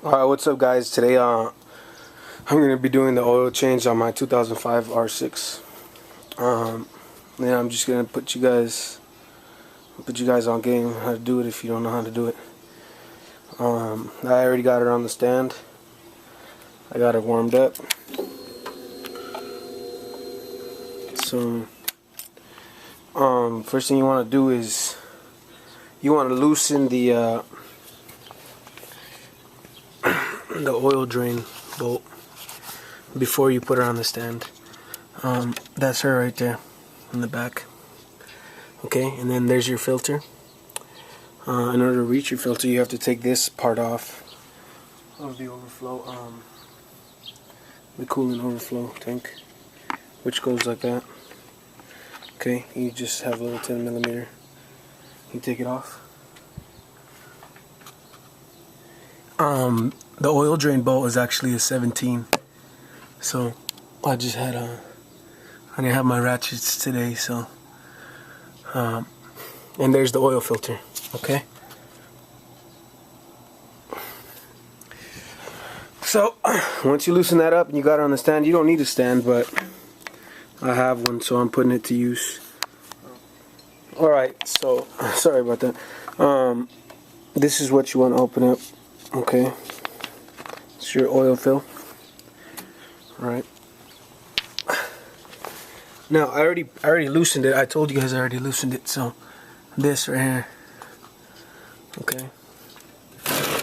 Alright, what's up guys? Today I'm going to be doing the oil change on my 2005 R6. Yeah, I'm just going to put you guys on game how to do it if you don't know how to do it. I already got it on the stand. I got it warmed up. So first thing you want to do is you want to loosen the oil drain bolt before you put her on the stand. That's her right there in the back. Okay, and then there's your filter. In order to reach your filter, you have to take this part off of the overflow, the coolant overflow tank, which goes like that. Okay, you just have a little 10mm. You take it off. The oil drain bolt is actually a 17, so I just had I didn't have my ratchets today, so and there's the oil filter. Okay, so once you loosen that up and you got it on the stand, you don't need a stand, but I have one, so I'm putting it to use. Alright, so sorry about that. This is what you want to open up. Okay, it's your oil fill. Alright, now I already loosened it. I told you guys I already loosened it. So this right here, okay,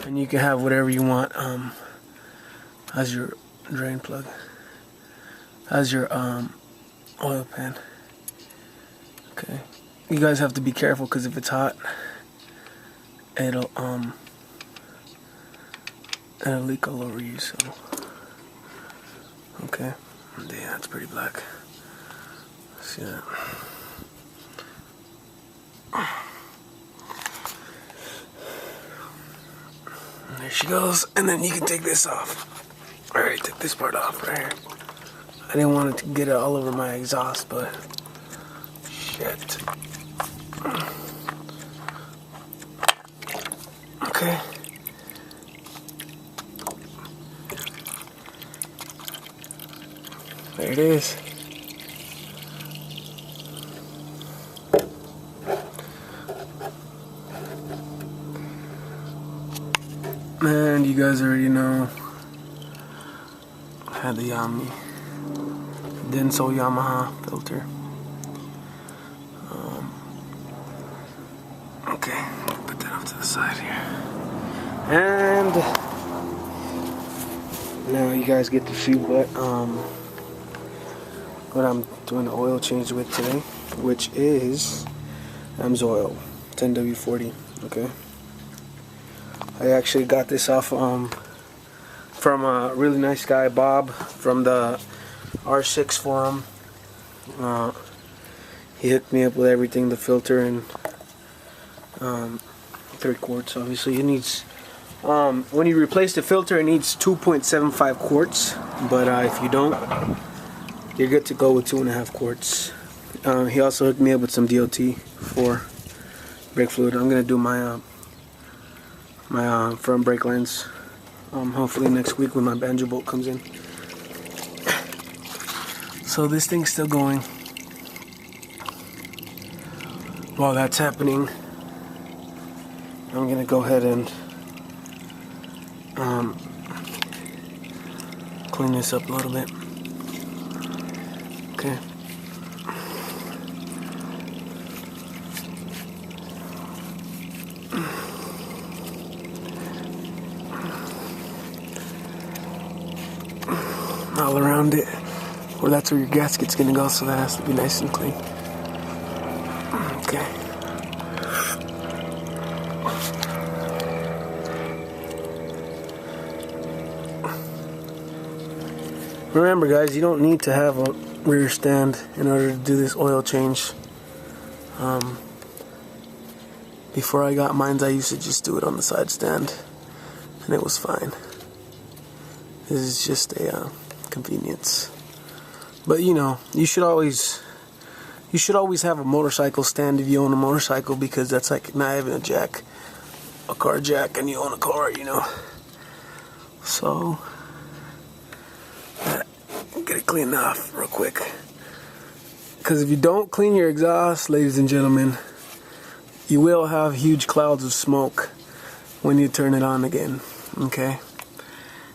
and you can have whatever you want as your drain plug, as your oil pan. Okay, you guys have to be careful because if it's hot, it'll leak all over you. So okay, yeah, that's pretty black. See that? And there she goes, and then you can take this off. Alright, take this part off right here. I didn't want it to get it all over my exhaust, but shit. Okay. There it is. And you guys already know I had the Amsoil Yamaha filter. Okay, put that off to the side here. And now you guys get to see what I'm doing the oil change with today, which is Amsoil 10W40. Okay, I actually got this off from a really nice guy, Bob, from the R6 forum. He hooked me up with everything, the filter and 3 quarts. Obviously it needs, when you replace the filter, it needs 2.75 quarts, but if you don't, you're good to go with 2.5 quarts. He also hooked me up with some DOT for brake fluid. I'm gonna do my front brake lines hopefully next week when my banjo bolt comes in. So this thing's still going. While that's happening, I'm gonna go ahead and clean this up a little bit. Okay. All around it. Well, that's where your gasket's gonna go, so that has to be nice and clean. Okay. Remember guys, you don't need to have a rear stand in order to do this oil change. Before I got mine, I used to just do it on the side stand, and it was fine. This is just a convenience. But you know, you should always have a motorcycle stand if you own a motorcycle, because that's like not having a car jack and you own a car, you know. So get it cleaned off real quick, because if you don't clean your exhaust, ladies and gentlemen, you will have huge clouds of smoke when you turn it on again. Okay,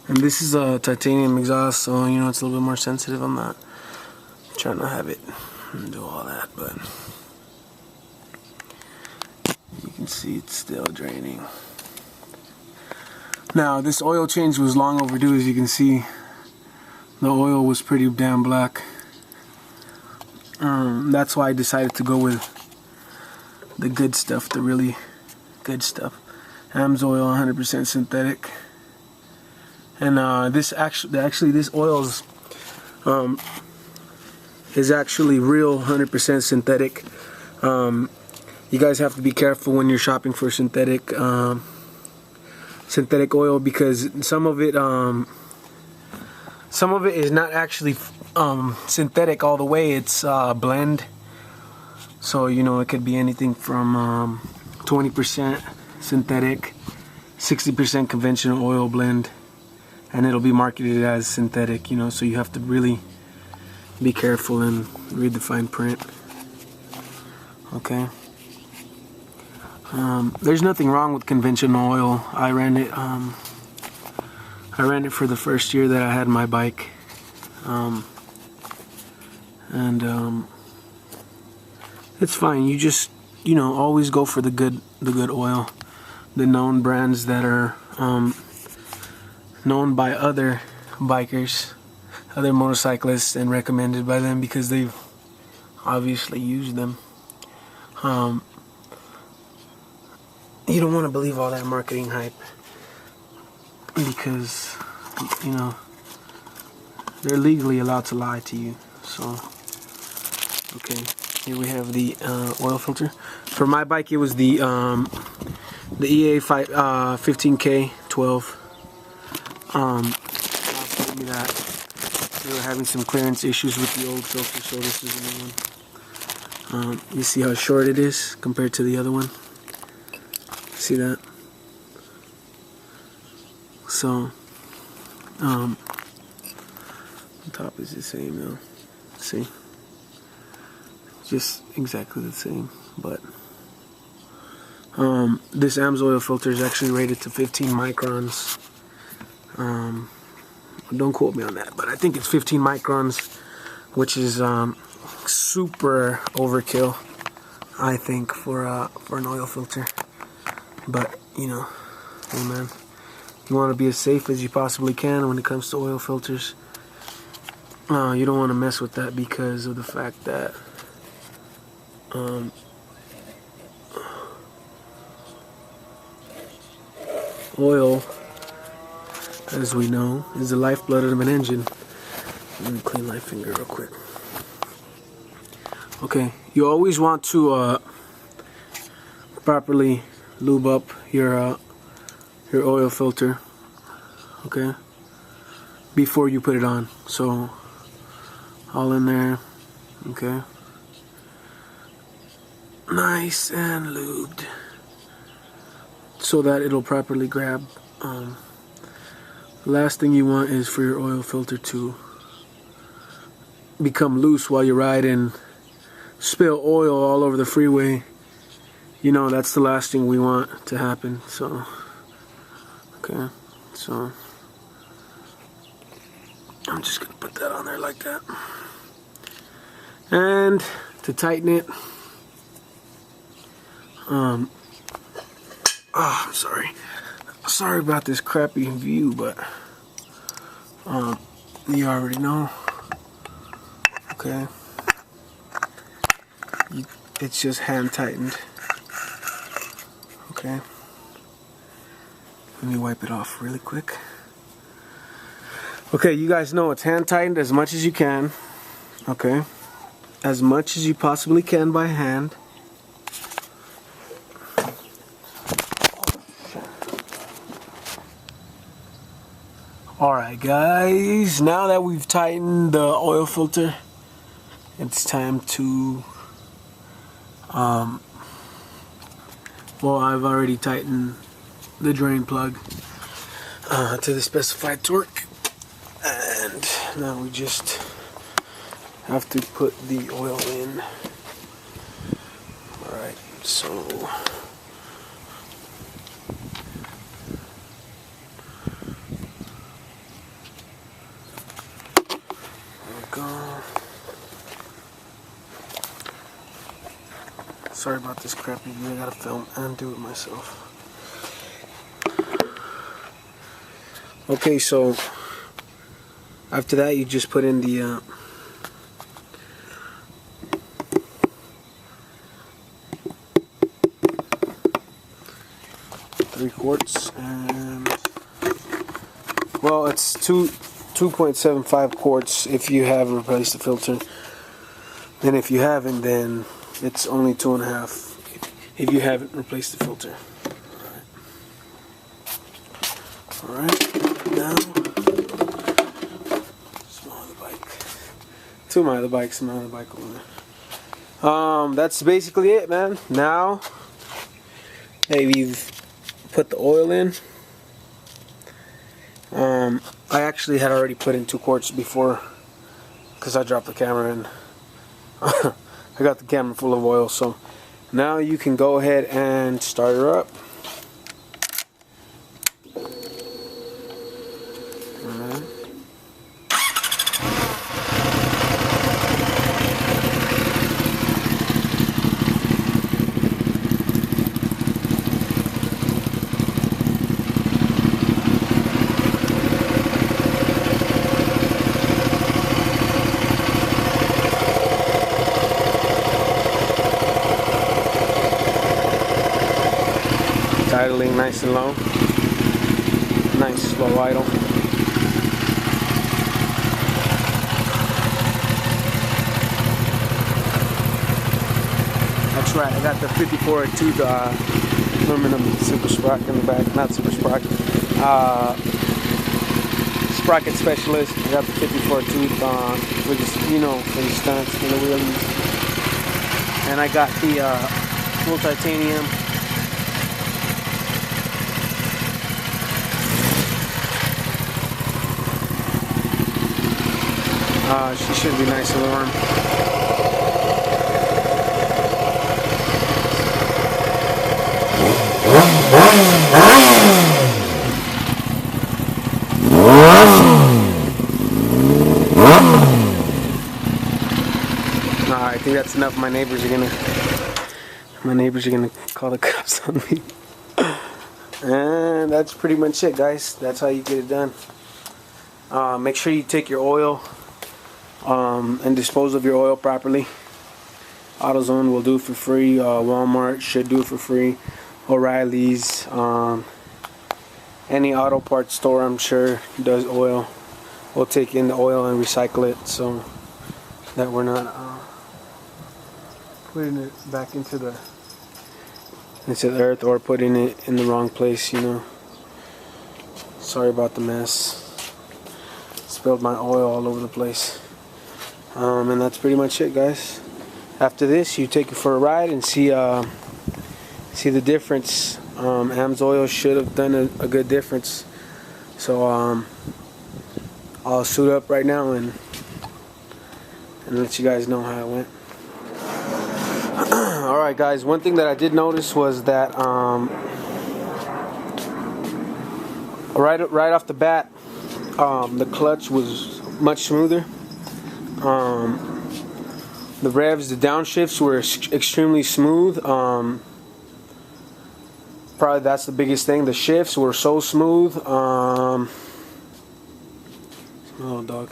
and this is a titanium exhaust, so you know it's a little bit more sensitive. I'm not trying to have it do all that, but you can see it's still draining. Now this oil change was long overdue. As you can see, the oil was pretty damn black. That's why I decided to go with the good stuff, the really good stuff. Amsoil 100% synthetic. And this this oil is actually real 100% synthetic. You guys have to be careful when you're shopping for synthetic oil, because some of it is not actually synthetic all the way. It's blend, so you know it could be anything from 20% synthetic, 60% conventional oil blend, and it'll be marketed as synthetic, you know, so you have to really be careful and read the fine print. Okay. There's nothing wrong with conventional oil. I ran it for the first year that I had my bike, it's fine. You just, you know, always go for the good oil, the known brands that are known by other bikers, other motorcyclists, and recommended by them because they've obviously used them. You don't want to believe all that marketing hype, because, you know, they're legally allowed to lie to you. So, okay, here we have the oil filter. For my bike, it was the EA 15K 12. Told me that they were having some clearance issues with the old filter, so this is the new one. You see how short it is compared to the other one? See that? So, the top is the same though. See? Just exactly the same, but this Amsoil filter is actually rated to 15 microns. Don't quote me on that, but I think it's 15 microns, which is super overkill, I think, for an oil filter. But you know, hey man, you want to be as safe as you possibly can when it comes to oil filters. You don't want to mess with that because of the fact that oil, as we know, is the lifeblood of an engine. Let me clean my finger real quick. Okay, you always want to properly lube up your oil filter, okay, before you put it on. So all in there, okay, nice and lubed, so that it'll properly grab. Last thing you want is for your oil filter to become loose while you ride and spill oil all over the freeway. You know, that's the last thing we want to happen. So, okay, so I'm just gonna put that on there like that. And to tighten it, I'm sorry about this crappy view, but you already know. Okay, it's just hand tightened. Okay, let me wipe it off really quick. Okay, you guys know it's hand tightened as much as you can. Okay, as much as you possibly can by hand. Alright guys, now that we've tightened the oil filter, it's time to well, I've already tightened the drain plug. to the specified torque, and now we just have to put the oil in. Alright, so there we go. Sorry about this crappy view, I gotta film and do it myself. Okay, so after that you just put in the 3 quarts, and well, it's 2.75 quarts if you have replaced the filter, and if you haven't, then it's only 2.5 if you haven't replaced the filter. Alright, now smell the bike. Smell the bike over there. That's basically it, man. Now hey, we've put the oil in. I actually had already put in 2 quarts before because I dropped the camera and I got the camera full of oil, so now you can go ahead and start her up. Idling nice and low, nice slow idle. That's right, I got the 54 tooth aluminum super sprocket in the back, not super sprocket, sprocket specialist. I got the 54 tooth with the, you know, for the stunts and the wheelies, and I got the full titanium. She should be nice and warm. I think that's enough. My neighbors are gonna call the cops on me. And that's pretty much it, guys. That's how you get it done. Make sure you take your oil and dispose of your oil properly. AutoZone will do it for free. Walmart should do it for free. O'Reilly's, any auto parts store, I'm sure, does oil. We'll take in the oil and recycle it so that we're not putting it back into the earth or putting it in the wrong place, you know. Sorry about the mess. Spilled my oil all over the place. And that's pretty much it, guys. After this, you take it for a ride and see the difference. Amsoil should have done a good difference. So I'll suit up right now and let you guys know how it went. Alright, guys, one thing that I did notice was that right off the bat, the clutch was much smoother. The revs, the downshifts were extremely smooth. Probably that's the biggest thing. The shifts were so smooth. Oh, dog.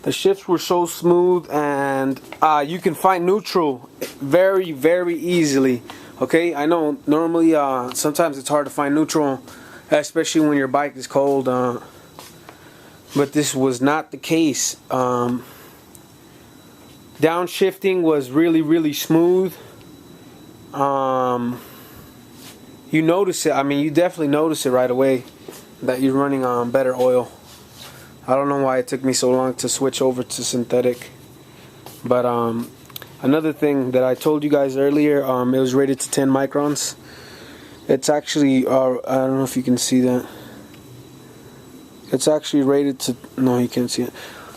The shifts were so smooth, and you can find neutral very, very easily. Okay, I know normally sometimes it's hard to find neutral, especially when your bike is cold. But this was not the case. Downshifting was really, really smooth. You notice it. I mean, you definitely notice it right away that you're running on better oil. I don't know why it took me so long to switch over to synthetic. But another thing that I told you guys earlier, it was rated to 10 microns. It's actually, I don't know if you can see that. It's actually rated to, no, you can't see it.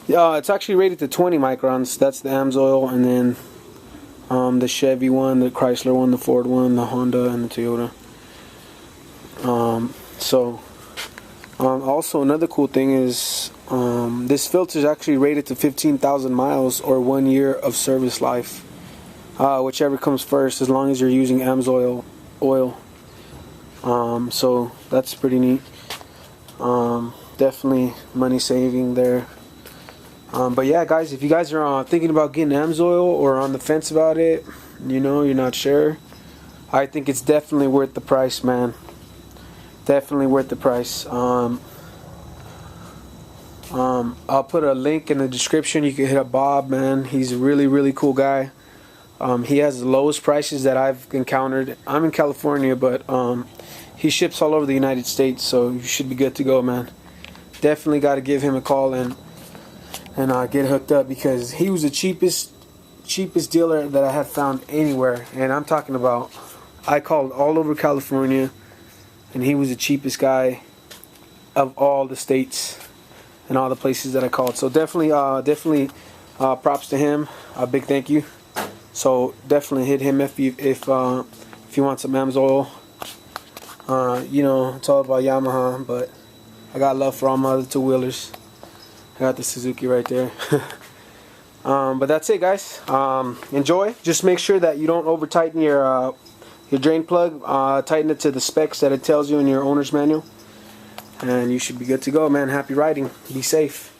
It's actually rated to 20 microns. That's the Amsoil, and then the Chevy one, the Chrysler one, the Ford one, the Honda, and the Toyota. Also another cool thing is this filter is actually rated to 15,000 miles or 1 year of service life, whichever comes first, as long as you're using Amsoil oil. So that's pretty neat. Definitely money saving there. But yeah, guys, if you guys are thinking about getting Amsoil or on the fence about it, you know, you're not sure, I think it's definitely worth the price, man. Definitely worth the price. I'll put a link in the description. You can hit up Bob, man. He's a really cool guy. He has the lowest prices that I've encountered. I'm in California, but he ships all over the United States, so you should be good to go, man. Definitely got to give him a call and get hooked up, because he was the cheapest dealer that I have found anywhere. And I'm talking about, I called all over California, and he was the cheapest guy of all the states and all the places that I called. So definitely props to him. A big thank you. So definitely hit him if you want some Amsoil. You know, it's all about Yamaha, but I got love for all my other two-wheelers. I got the Suzuki right there. But that's it, guys. Enjoy. Just make sure that you don't over tighten your drain plug. Tighten it to the specs that it tells you in your owner's manual, and you should be good to go, man. Happy riding. Be safe.